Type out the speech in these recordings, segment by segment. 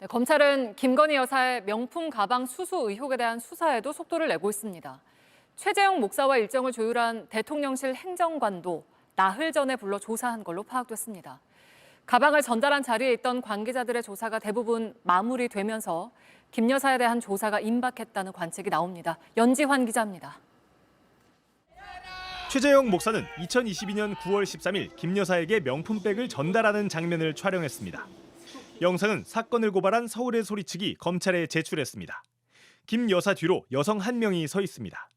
네, 검찰은 김건희 여사의 명품 가방 수수 의혹에 대한 수사에도 속도를 내고 있습니다. 최재형 목사와 일정을 조율한 대통령실 행정관도 나흘 전에 불러 조사한 걸로 파악됐습니다. 가방을 전달한 자리에 있던 관계자들의 조사가 대부분 마무리되면서 김 여사에 대한 조사가 임박했다는 관측이 나옵니다. 연지환 기자입니다. 최재형 목사는 2022년 9월 13일 김 여사에게 명품백을 전달하는 장면을 촬영했습니다. 영상은 사건을 고발한 서울의 소리치기 검찰에 제출했습니다. 김 여사 뒤로 여성 한 명이 서 있습니다.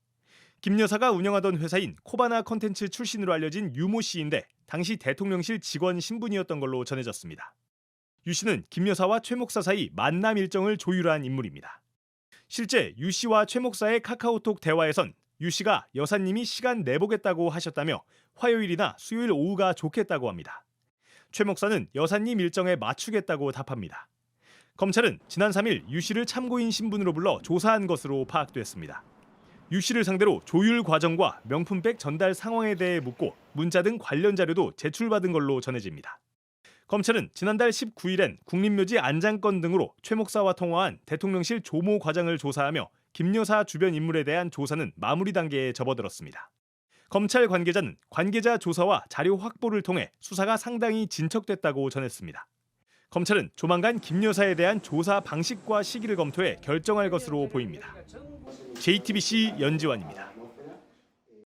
김 여사가 운영하던 회사인 코바나 컨텐츠 출신으로 알려진 유모 씨인데 당시 대통령실 직원 신분이었던 걸로 전해졌습니다. 유 씨는 김 여사와 최 목사 사이 만남 일정을 조율한 인물입니다. 실제 유 씨와 최 목사의 카카오톡 대화에선 유 씨가 여사님이 시간 내보겠다고 하셨다며 화요일이나 수요일 오후가 좋겠다고 합니다. 최 목사는 여사님 일정에 맞추겠다고 답합니다. 검찰은 지난 3일 유 씨를 참고인 신분으로 불러 조사한 것으로 파악됐습니다. 유 씨를 상대로 조율 과정과 명품백 전달 상황에 대해 묻고 문자 등 관련 자료도 제출받은 걸로 전해집니다. 검찰은 지난달 19일엔 국립묘지 안장건 등으로 최 목사와 통화한 대통령실 조모 과장을 조사하며 김 여사 주변 인물에 대한 조사는 마무리 단계에 접어들었습니다. 검찰 관계자는 관계자 조사와 자료 확보를 통해 수사가 상당히 진척됐다고 전했습니다. 검찰은 조만간 김 여사에 대한 조사 방식과 시기를 검토해 결정할 것으로 보입니다. JTBC 연지환입니다.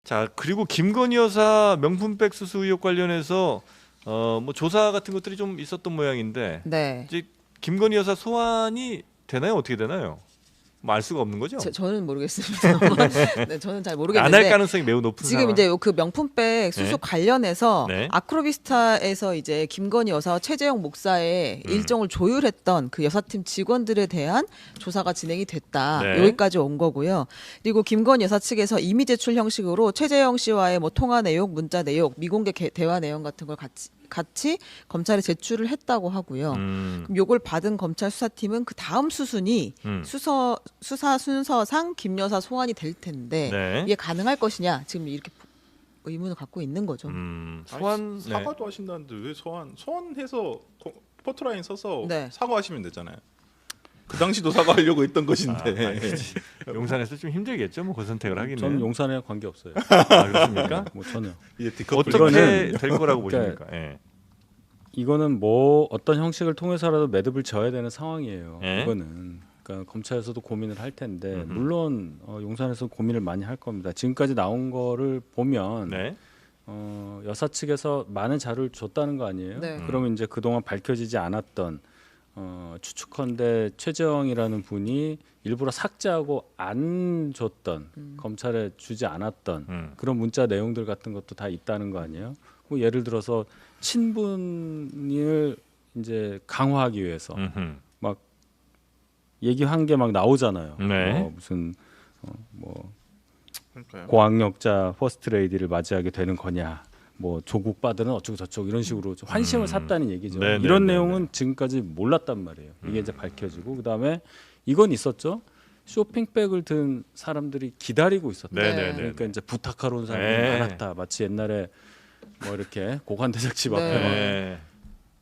자, 그리고 김건희 여사 명품백 수수 의혹 관련해서 뭐 조사 같은 것들이 좀 있었던 모양인데 네. 이제 김건희 여사 소환이 되나요? 어떻게 되나요? 뭐 알 수가 없는 거죠? 저는 모르겠습니다. 네, 저는 잘 모르겠는데 안 할 가능성이 매우 높은 지금 상황. 이제 그 명품백 수수 네. 관련해서 네. 아크로비스타에서 이제 김건희 여사와 최재형 목사의 일정을 조율했던 그 여사팀 직원들에 대한 조사가 진행이 됐다. 네. 여기까지 온 거고요. 그리고 김건희 여사 측에서 이미 제출 형식으로 최재형 씨와의 뭐 통화 내용, 문자 내용, 미공개 대화 내용 같은 걸 같이 검찰에 제출을 했다고 하고요. 그럼 요걸 받은 검찰 수사팀은 그 다음 수순이 수사 순서상 김 여사 소환이 될 텐데 네. 이게 가능할 것이냐 지금 이렇게 의문을 갖고 있는 거죠. 소환 아니, 사과도 하신다는데 왜 소환해서 포토라인 써서 네. 사과하시면 되잖아요. 그 당시도 사과하려고 했던 것인데. 용산에서 좀 힘들겠죠, 뭐 그 선택을 하기는. 저는 용산에 관계 없어요. 아, 그렇습니까? 뭐 전혀. 이제 어떻게 이거는 될 거라고 그러니까 보십니까? 예. 이거는 뭐 어떤 형식을 통해서라도 매듭을 지어야 되는 상황이에요. 예? 이거는 그러니까 검찰에서도 고민을 할 텐데 물론 용산에서 고민을 많이 할 겁니다. 지금까지 나온 거를 보면 네. 여사 측에서 많은 자료를 줬다는 거 아니에요? 네. 그러면 이제 그동안 밝혀지지 않았던 추측컨대 최재형이라는 분이 일부러 삭제하고 안 줬던 검찰에 주지 않았던 그런 문자 내용들 같은 것도 다 있다는 거 아니에요? 뭐 예를 들어서 친분을 이제 강화하기 위해서 막 얘기한 게 막 나오잖아요. 네. 무슨 뭐 그러니까요. 고학력자 퍼스트레이디를 맞이하게 되는 거냐. 뭐 조국 빠들은 어쩌고 저쩌고 이런 식으로 좀 환심을 샀다는 얘기죠. 네, 네, 이런 네, 내용은 지금까지 몰랐단 말이에요. 이게 이제 밝혀지고 그다음에 이건 있었죠. 쇼핑백을 든 사람들이 기다리고 있었다. 네, 네, 네. 그러니까 이제 부탁하러 온 사람이 네. 많았다. 마치 옛날에 뭐 이렇게 고관대작집 앞에 네. 막 네.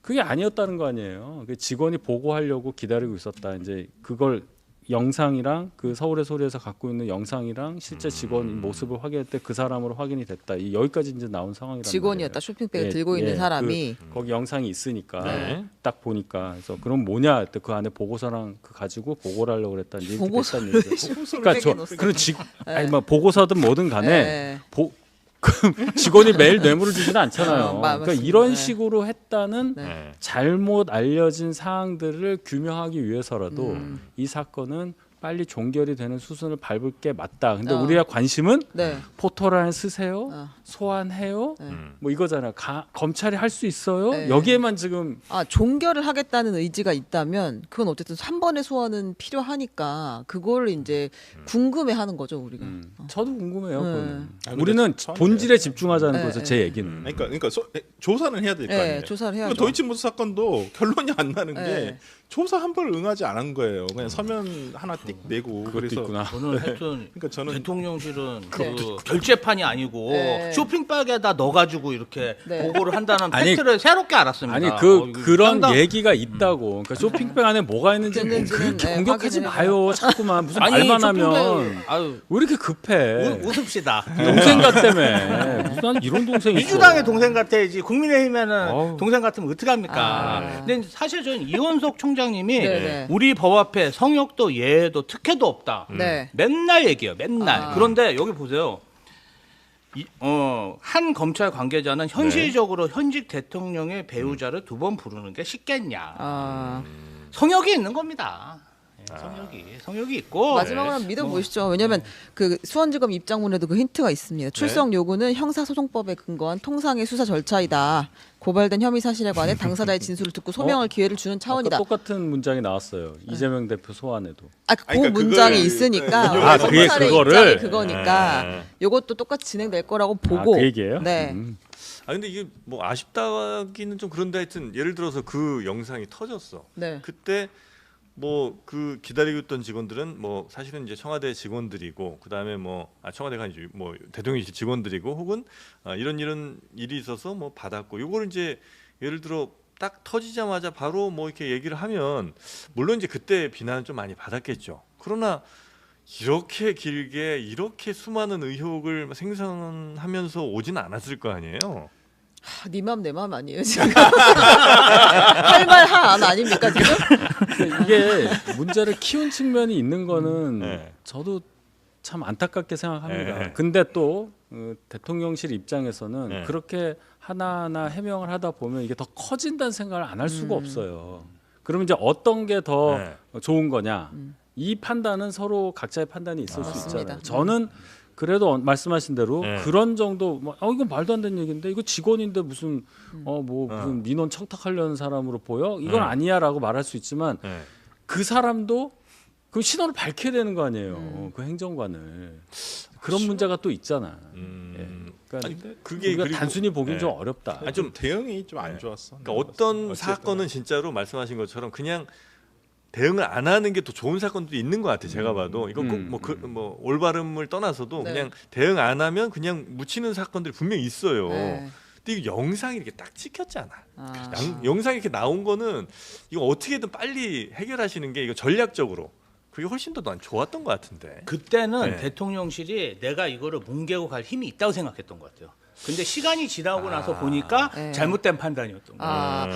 그게 아니었다는 거 아니에요. 그 직원이 보고하려고 기다리고 있었다. 이제 그걸 영상이랑 그 서울의 소리에서 갖고 있는 영상이랑 실제 직원 모습을 확인할 때 그 사람으로 확인이 됐다. 여기까지 이제 나온 상황이란 직원이었다. 말이에요. 쇼핑백을 예, 들고 있는 예, 사람이 거기 영상이 있으니까 네. 딱 보니까 그래서 그럼 뭐냐 했더니 그 안에 보고서랑 그 가지고 보고를 하려고 그랬다는 얘기 보고서를 했다는 얘기죠. 그러니까 팩에 넣었어요. 그런 아니 뭐 보고서든 뭐든 간에 네. 직원이 매일 뇌물을 주지는 않잖아요. 그러니까 맞습니다. 이런 네. 식으로 했다는 네. 네. 잘못 알려진 사항들을 규명하기 위해서라도 이 사건은 빨리 종결이 되는 수순을 밟을 게 맞다. 근데 우리가 관심은 네. 포토라인 쓰세요, 어. 소환해요, 뭐 이거잖아. 검찰이 할 수 있어요. 네. 여기에만 지금 종결을 하겠다는 의지가 있다면 그건 어쨌든 한 번의 소환은 필요하니까 그걸 이제 궁금해하는 거죠 우리가. 저도 궁금해요. 그거는. 근데 우리는 처음에- 본질에 집중하자는 네, 거죠. 네. 제 얘기는. 그러니까 조사는 해야 될 거 네, 아니에요. 조사를 그 해야죠. 도이치모터 사건도 결론이 안 나는 네. 게 조사 한 번 응하지 않은 거예요. 그냥 서면 하나 띡 내고. 그것도 그래서 있구나. 저는 하여튼 그러니까 저는 대통령실은 그 결제판이 아니고 네. 쇼핑백에다 넣어가지고 이렇게 네. 보고를 한다는 아니, 팩트를 새롭게 알았습니다. 아니 이거 그런 상당- 얘기가 있다고. 그러니까 쇼핑백 안에 뭐가 있는지 있는지는, 그렇게 네, 공격하지 확인을 마요. 자꾸만 무슨 아니, 말만 쇼핑백- 하면 아유, 왜 이렇게 급해? 웃읍시다. 동생 같다며. 무슨 난 이런 동생이 있어. 민주당의 동생 같아야지 국민의힘에는 어우. 동생 같으면 어떡합니까? 아. 근데 사실 저는 이원석 총장님이 네네. 우리 법 앞에 성역도 예외도 특혜도 없다. 네. 맨날 얘기해요. 맨날. 아. 그런데 여기 보세요. 한 검찰 관계자는 현실적으로 현직 대통령의 배우자를 2번 부르는 게 쉽겠냐. 아, 성역이 있는 겁니다. 성역이 있고. 마지막으로 한번 믿어보시죠. 왜냐하면 그 수원지검 입장문에도 그 힌트가 있습니다. 출석 요구는 형사소송법에 근거한 통상의 수사 절차이다. 고발된 혐의 사실에 관해 당사자의 진술을 듣고 소명할 기회를 주는 차원이다. 아까 똑같은 문장이 나왔어요. 이재명 대표 소환에도. 아, 그 아니, 그러니까 문장이 그걸- 있으니까 아, 그게 검찰의 그거를? 입장이 그거니까 네. 이것도 똑같이 진행될 거라고 보고. 그 얘기예요? 네. 아 근데 이게 뭐 아쉽다기는 좀 그런데 하여튼 예를 들어서 그 영상이 터졌어. 네. 그때 뭐 그 기다리고 있던 직원들은 뭐 사실은 이제 청와대 직원들이고 그다음에 뭐 청와대가 아니죠. 뭐 대통령실 직원들이고 혹은 이런 일이 있어서 뭐 받았고 요거를 이제 예를 들어 딱 터지자마자 바로 뭐 이렇게 얘기를 하면 물론 이제 그때 비난을 좀 많이 받았겠죠. 그러나 이렇게 길게 이렇게 수많은 의혹을 생산하면서 오진 않았을 거 아니에요. 네 맘 내 맘 아니에요 지금. 할 말 한 아닙니까 지금? 이게 문제를 키운 측면이 있는 거는 네. 저도 참 안타깝게 생각합니다. 네. 근데 또 대통령실 입장에서는 네. 그렇게 하나하나 해명을 하다 보면 이게 더 커진다는 생각을 안 할 수가 음. 없어요. 그러면 이제 어떤 게 더 네. 좋은 거냐? 이 판단은 서로 각자의 판단이 있을 수 맞습니다. 있잖아요. 저는 그래도 말씀하신 대로 네. 그런 정도 이건 말도 안 되는 얘기인데 이거 직원인데 무슨 무슨 민원 청탁하려는 사람으로 보여? 이건 아니야라고 말할 수 있지만 네. 그 사람도 그 신원을 밝혀야 되는 거 아니에요. 그 행정관을 그런 문제가 또 있잖아. 그러니까 아니, 근데 그게 우리가 그리고- 단순히 보기엔 네. 좀 어렵다. 아, 좀 대응이 좀 안 좋았어. 그러니까 어떤 어쨌든. 사건은 진짜로 말씀하신 것처럼 그냥 대응을 안 하는 게 더 좋은 사건도 있는 것 같아요. 제가 봐도 이거 꼭 뭐 올바름을 떠나서도 네. 그냥 대응 안 하면 그냥 묻히는 사건들이 분명히 있어요. 네. 근데 이거 영상이 이렇게 딱 찍혔잖아. 아. 영상이 이렇게 나온 거는 이거 어떻게든 빨리 해결하시는 게 이거 전략적으로 그게 훨씬 더 난 좋았던 것 같은데. 그때는 네. 대통령실이 내가 이거를 뭉개고 갈 힘이 있다고 생각했던 것 같아요. 근데 시간이 지나고 나서 보니까 네. 잘못된 판단이었던 거예요. 아,